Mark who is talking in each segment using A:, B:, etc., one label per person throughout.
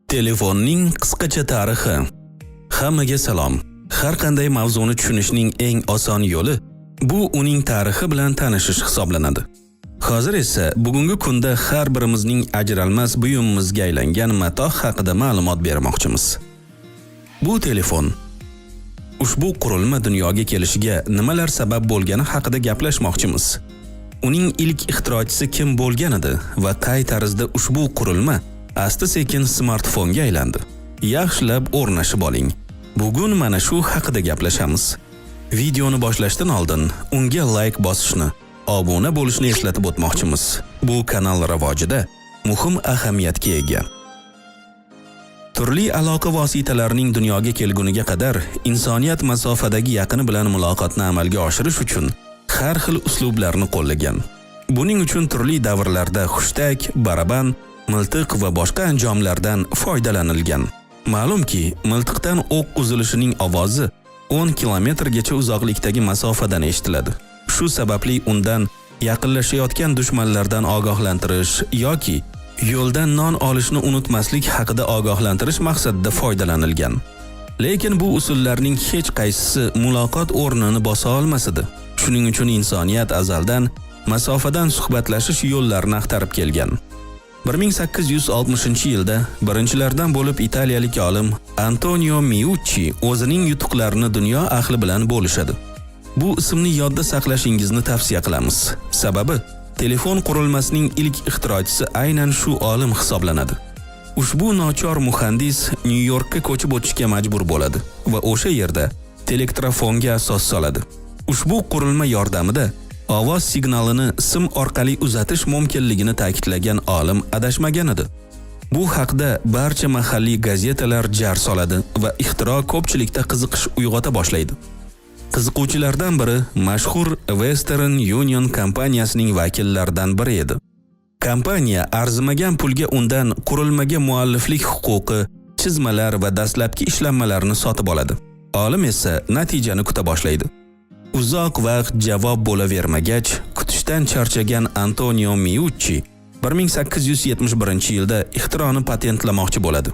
A: Telefonning qisqacha tarixi. Hammaga salom. Har qanday mavzuni tushunishning eng oson yo'li bu uning tarixi bilan tanishish hisoblanadi. Hozir esa bugungi kunda har birimizning ajralmas buyumimizga aylangan matoh haqida ma'lumot bermoqchimiz. Bu telefon. Ushbu qurilma dunyoga kelishiga nimalar sabab bo'lgani haqida gaplashmoqchimiz. Uning ilk ixtirochisi kim bo'lgan edi va qay tarzda ushbu qurilma asta-sekin smartfonga aylandi. Yaxshilab o'rnashib oling. Bugun mana shu haqida gaplashamiz. Videoni boshlashdan oldin unga like bosishni, obuna bo'lishni eslatib o'tmoqchimiz. Bu kanal rivojida muhim ahamiyatga ega. Turli aloqa vositalarining dunyoga kelguniga qadar insoniyat masofadagi yaqini bilan muloqotni amalga oshirish uchun har xil uslublarni qo'llagan. Buning uchun turli davrlarda hushtak, baraban, miltiq va boshqa anjomlardan foydalanilgan. Ma'lumki, miltiqdan o'q uzilishining ovozi 10 kilometrgacha uzoqlikdagi masofadan eshitiladi. Shu sababli undan yaqinlashayotgan dushmanlardan ogohlantirish yoki yo'ldan non olishni unutmaslik haqida ogohlantirish maqsadida foydalanilgan. Lekin bu usullarning hech qaysisi muloqot o'rnini bosa olmas edi. Shuning uchun insoniyat azaldan masofadan suhbatlashish yo'llarini axtarib kelgan. 1860-yilda birinchilardan bo'lib italiyalik olim Antonio Meucci o'zining yutuqlarini dunyo ahli bilan bo'lishadi. Bu ismni yodda saqlashingizni tavsiya qilamiz. Sababi, telefon qurilmasining ilk ixtirochisi aynan shu olim hisoblanadi. Ushbu nochor muhandis Nyu-Yorkka ko'chib o'tishga majbur bo'ladi va o'sha yerda elektrofonga asos soladi. Ushbu qurilma yordamida ovoz signalini sim orqali uzatish mumkinligini ta'kidlagan olim adashmagan edi. Bu haqda barcha mahalliy gazetalar jar soladi va ixtiro ko'pchilikda qiziqish uyg'ota boshlaydi. Qiziquvchilardan biri mashhur Western Union kompaniyasining vakillaridan biri edi. Kompaniya arzimagan pulga undan qurilmaga mualliflik huquqi, chizmalar va dastlabki ishlanmalarni sotib oladi. Olim esa natijani kuta boshlaydi. Uzoq vaqt javob bo'lavermagach, kutishdan charchagan Antonio Meucci 1871-yilda ixtironi patentlamoqchi bo'ladi.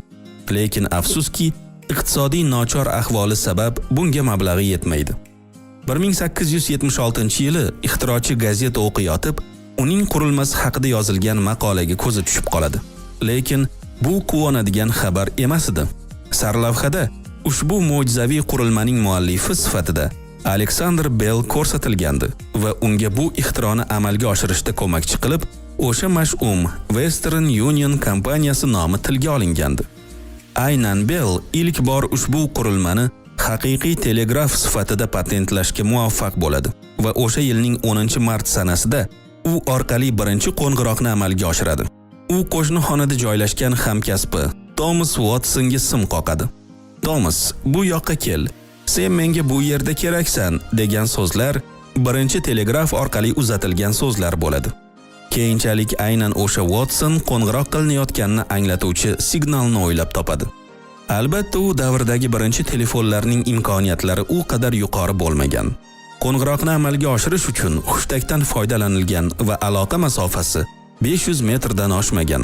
A: Lekin afsuski, iqtisodiy nochor ahvoli sabab bunga mablag'i yetmaydi. 1876-yili ixtirochi gazeta o'qiyotib, uning qurilmasi haqida yozilgan maqolaga ko'zi tushib qoladi. Lekin bu quvonadigan xabar emas edi. Sarlavhada ushbu mo'jizaviy qurilmaning muallifi sifatida Alexander Bell ko'rsatilgandi va unga bu ixtironi amalga oshirishda ko'makchi qilib, o'sha mash'um Western Union kompaniyasi nomi tilga olingandi. Aynan Bell ilk bor ushbu qurilmani haqiqiy telegraf sifatida patentlashga muvaffaq bo'ladi va o'sha yilning 10-mart sanasida u orqali birinchi qo'ng'iroqni amalga oshiradi. U qo'shni xonada joylashgan hamkasbi Thomas Watsonga sim qoqadi. Thomas, bu yoqqa kel. Sen menga bu yerda keraksan degan so'zlar birinchi telegraf orqali uzatilgan so'zlar bo'ladi. Keyinchalik aynan o'sha Watson qo'ng'iroq qilinayotganini anglatuvchi signalni o'ylab topadi. Albatta, u davrdagi birinchi telefonlarning imkoniyatlari u qadar yuqori bo'lmagan. Qo'ng'iroqni amalga oshirish uchun hushtakdan foydalanilgan va aloqa masofasi 500 metrdan oshmagan.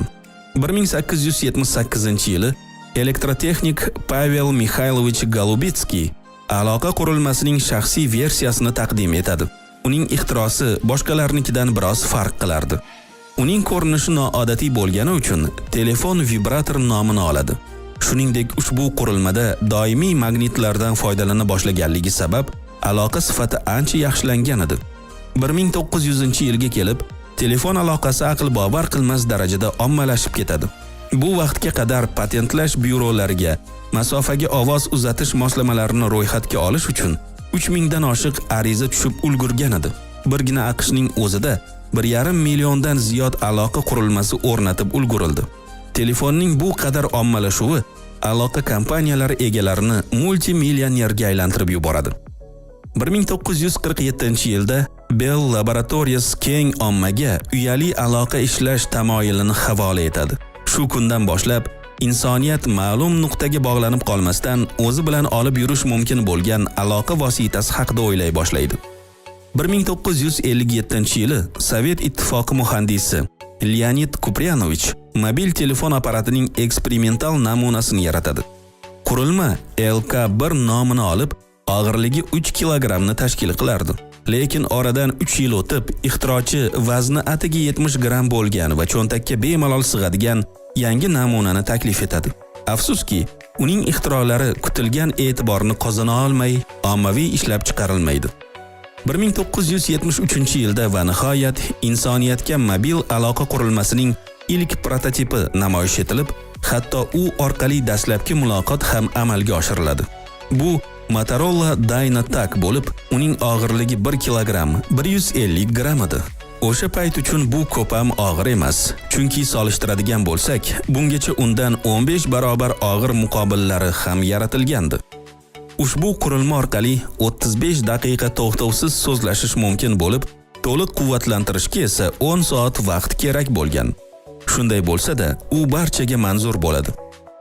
A: 1878-yili elektrotexnik Pavel Mikhailovich Golubitsky aloqa qurilmasining shaxsiy versiyasini taqdim etadi. Uning ixtirosi boshqalarnikidan biroz farq qilardi. Uning ko'rinishi noodatiy bo'lgani uchun telefon vibrator nomini oladi. Shuningdek, ushbu qurilmada doimiy magnitlardan foydalana boshlaganligi sabab aloqa sifati ancha yaxshilangan edi. 1900-yilga kelib, telefon aloqasi aql bovar qilmas darajada ommalashib ketadi. Bu vaqtga qadar patentlash byurolariga masofaga ovoz uzatish moslamalarini ro'yxatga olish uchun 3000 dan oshiq ariza tushib ulgurgan edi. Birgina AQShning o'zida 1,5 milliondan ziyod aloqa qurilmasi o'rnatib ulgurildi. Telefonning bu qadar ommalashuvi aloqa kompaniyalari egalarini multimillionerga aylantirib yuboradi. 1947-yilda Bell Laboratories keng ommaga uyali aloqa ishlash tamoyilini havola etadi. Shu kundan boshlab insoniyat ma'lum nuqtaga bog'lanib qolmasdan o'zi bilan olib yurish mumkin bo'lgan aloqa vositasi haqida o'ylay boshlaydi. 1957-yili Sovet ittifoqi muhandisi Leonid Kupriyanovich mobil telefon apparatining eksperimental namunasini yaratadi. Qurilma LK1 nomini olib, og'irligi 3 kilogramni tashkil qilardi. Lekin oradan 3 yil o'tib, ixtirochi vazni atiga 70 gram bo'lgan va cho'ntakka bemalol sig'adigan yangi namunani taklif etadi. Afsuski, uning ixtirolari kutilgan e'tiborni qozona olmay, ommaviy ishlab chiqarilmaydi. 1973-yilda va nihoyat insoniyatga mobil aloqa qurilmasining ilk prototipi namoyish etilib, hatto u orqali dastlabki muloqot ham amalga oshiriladi. Bu Motorola Dynatac bo'lib, uning og'irligi 1 kilogram 150 gram edi. O'sha payt uchun bu ko'p ham og'ir emas, chunki solishtiradigan bo'lsak, bungacha undan 15 barobar og'ir muqobillari ham yaratilgandi. Ushbu qurilma orqali 35 daqiqa to'xtovsiz so'zlashish mumkin bo'lib, to'liq quvvatlantirishga esa 10 soat vaqt kerak bo'lgan. Shunday bo'lsa-da, u barchaga manzur bo'ladi.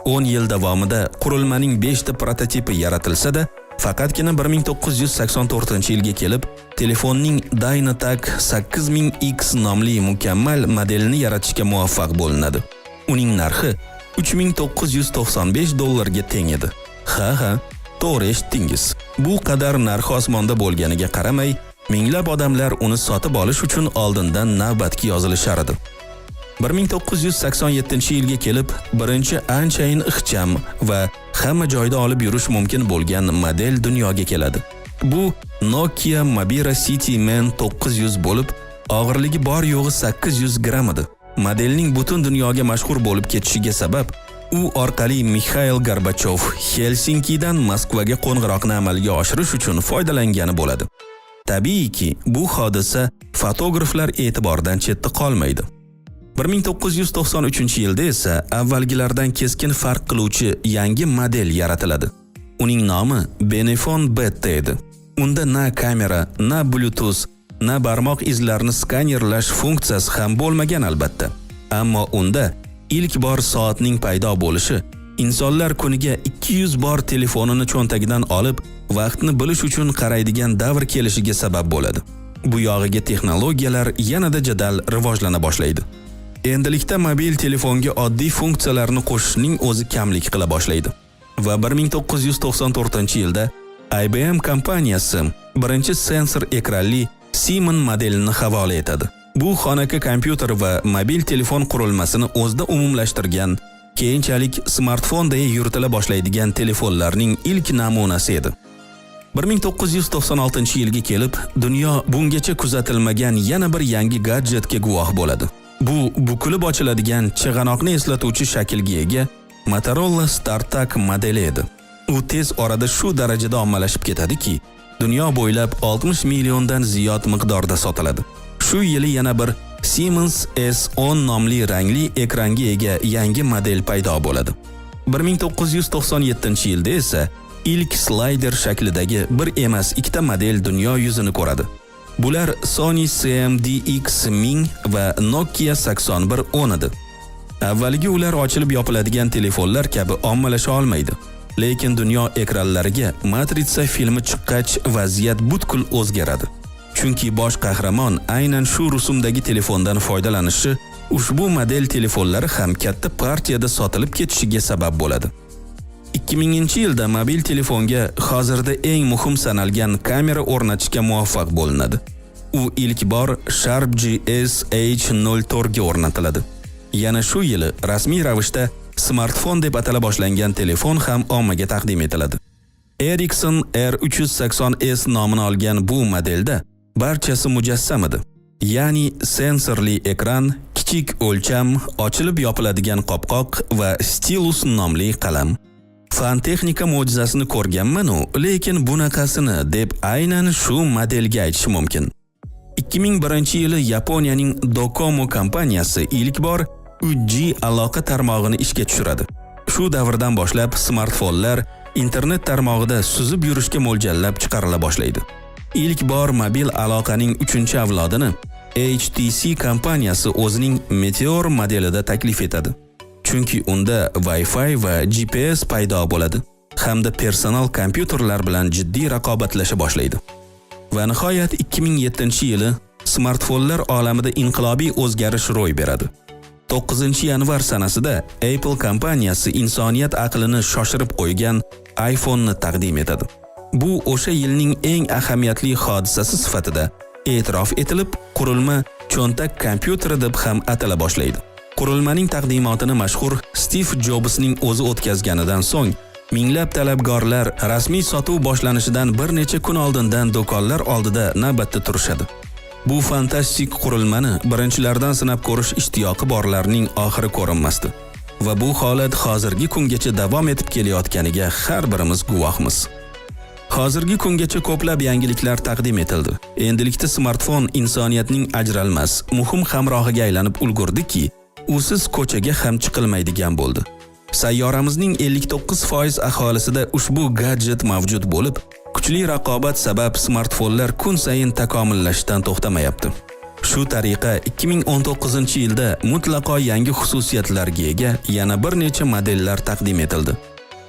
A: 10 yil davomida qurilmaning 5 ta prototipi yaratilsa-da, faqatgina 1984-yilga kelib, telefonning Dynatac 8000X nomli mukammal modelini yaratishga muvaffaq bo'linadi. Uning narxi $3995 ga teng edi. Ha, to'g'ri eshitdingiz. Bu qadar narxi osmonda bo'lganiga qaramay, minglab odamlar uni sotib olish uchun oldindan navbatga yozilar edi. 1987-yilga kelib, birinchi anchayin ixcham va hamma joyda olib yurish mumkin bo'lgan model dunyoga keladi. Bu Nokia Mobira City Man 900 bo'lib, og'irligi bor yo'g'i 800 gram edi. Modelning butun dunyoga mashhur bo'lib ketishiga sabab, u orqali Mikhail Gorbachov Helsinkidan Moskvaga qo'ng'iroqni amalga oshirish uchun foydalangani bo'ladi. Tabiiyki, bu hodisa fotograflar e'tiboridan chetda qolmaydi. 1993-yilda esa avvalgilardan keskin farq qiluvchi yangi model yaratiladi. Uning nomi Benefone Beta edi. Unda na kamera, na Bluetooth, na barmoq izlarini skanerlash funksiyasi ham bo'lmagan albatta. Ammo unda ilk bor soatning paydo bo'lishi insonlar kuniga 200 bor telefonini cho'ntagidan olib, vaqtni bilish uchun qaraydigan davr kelishiga sabab bo'ladi. Bu yog'iga texnologiyalar yanada jadal rivojlana boshlaydi. Endilikda mobil telefonga oddiy funksiyalarni qo'shishning o'zi kamlik qila boshlaydi. Va 1994-yilda IBM kompaniyasi birinchi sensor ekranli Siemens modelini havola etadi. Bu xonaki kompyuter va mobil telefon qurilmasini o'zida umumlashtirgan, keyinchalik smartfonday yuritila boshlaydigan telefonlarning ilk namunasi edi. 1996-yilga kelib, dunyo bungacha kuzatilmagan yana bir yangi gadjetga guvoh bo'ladi. Bu bukilib ochiladigan chig'anoqni eslatuvchi shaklga ega Motorola StarTAC modeli edi. U tez orada shu darajada ommalashib ketadiki, dunyo bo'ylab 60 milliondan ziyod miqdorda sotiladi. Shu yili yana bir Siemens S10 nomli rangli ekranga ega yangi model paydo bo'ladi. 1997-yilda esa ilk slayder shaklidagi bir emas, ikkita model dunyo yuzini ko'radi. Bular Sony CMDX1000 va Nokia 8110 edi. Avvaliga ular ochilib yopiladigan telefonlar kabi ommalasha olmaydi. Lekin dunyo ekranlariga Matrica filmi chiqqach vaziyat butkul o'zgaradi. Chunki bosh qahramon aynan shu rusumdagi telefondan foydalanishi ushbu model telefonlari ham katta partiyada sotilib ketishiga sabab bo'ladi. 2000-yilda mobil telefonga hozirda eng muhim sanalgan kamera o'rnatishga muvaffaq bo'linadi. U ilk bor Sharp GS-H04 ga o'rnatiladi. Yana shu yili rasmiy ravishda smartfon deb atala boshlangan telefon ham ommaga taqdim etiladi. Ericsson R380S nomini olgan bu modelda barchasi mujassam edi. Ya'ni sensorli ekran, kichik o'lcham, ochilib yopiladigan qopqoq va stilus nomli qalam. Fan texnika mo'jizasini ko'rganman-u, lekin bunaqasini deb aynan shu modelga aytish mumkin. 2001-yili Yaponiyaning Docomo kompaniyasi ilk bor 3G aloqa tarmog'ini ishga tushiradi. Shu davrdan boshlab smartfonlar internet tarmog'ida suzib yurishga mo'ljallab chiqarila boshlaydi. Ilk bor mobil aloqaning 3-avlodini HTC kompaniyasi o'zining Meteor modelida taklif etadi. Chunki unda Wi-Fi va GPS paydo bo'ladi hamda personal kompyuterlar bilan jiddiy raqobatlasha boshlaydi. Va nihoyat 2007-yili smartfonlar olamida inqilobiy o'zgarish ro'y beradi. 9-yanvar sanasida Apple kompaniyasi insoniyat aqlini shoshirib qo'ygan iPhone'ni taqdim etadi. Bu o'sha yilning eng ahamiyatli hodisasi sifatida e'tirof etilib, qurilma cho'ntak kompyuteri deb ham atala boshlaydi. Qurilmaning taqdimotini mashhur Steve Jobsning o'zi o'tkazganidan so'ng minglab talabgorlar rasmiy sotuv boshlanishidan bir necha kun oldindan do'konlar oldida navbatda turishadi. Bu fantastik qurilmani birinchilardan sinab ko'rish ishtiyoqi borlarning oxiri ko'rinmasdi. Va bu holat hozirgi kungacha davom etib kelayotganiga har birimiz guvohmiz. Hozirgi kungacha ko'plab yangiliklar taqdim etildi. Endilikda smartfon insoniyatning ajralmas, muhim hamrohiga aylanib ulgurdiki, usiz ko'chaga ham chiqilmaydigan bo'ldi. Sayyoramizning 59% aholisida ushbu gadjet mavjud bo'lib, kuchli raqobat sabab smartfonlar kun sayin takomillashishdan to'xtamayapti. Shu tariqa 2019-yilda mutlaqo yangi xususiyatlarga ega yana bir necha modellar taqdim etildi.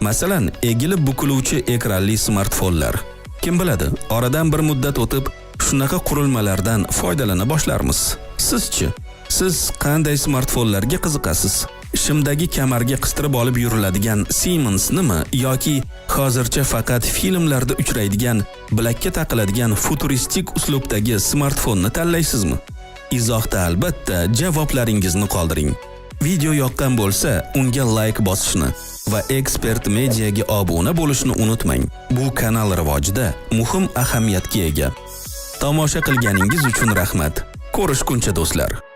A: Masalan, egilib bukiluvchi ekranli smartfonlar. Kim biladi, oradan bir muddat o'tib, shunaqa qurilmalardan foydalana boshlarmiz. Sizchi? Siz qanday smartfonlarga qiziqasiz? Shimdagi kamarga qistirib olib yuriladigan Siemens'nimi yoki hozircha faqat filmlarda uchraydigan, bilakka taqiladigan futuristik uslubdagi smartfonni tanlaysizmi? Izohda albatta javoblaringizni qoldiring. Video yoqqan bo'lsa, unga like bosishni va Expert Mediaga obuna bo'lishni unutmang. Bu kanal rivojida muhim ahamiyatga ega. Tomosha qilganingiz uchun rahmat. Ko'rishguncha do'stlar.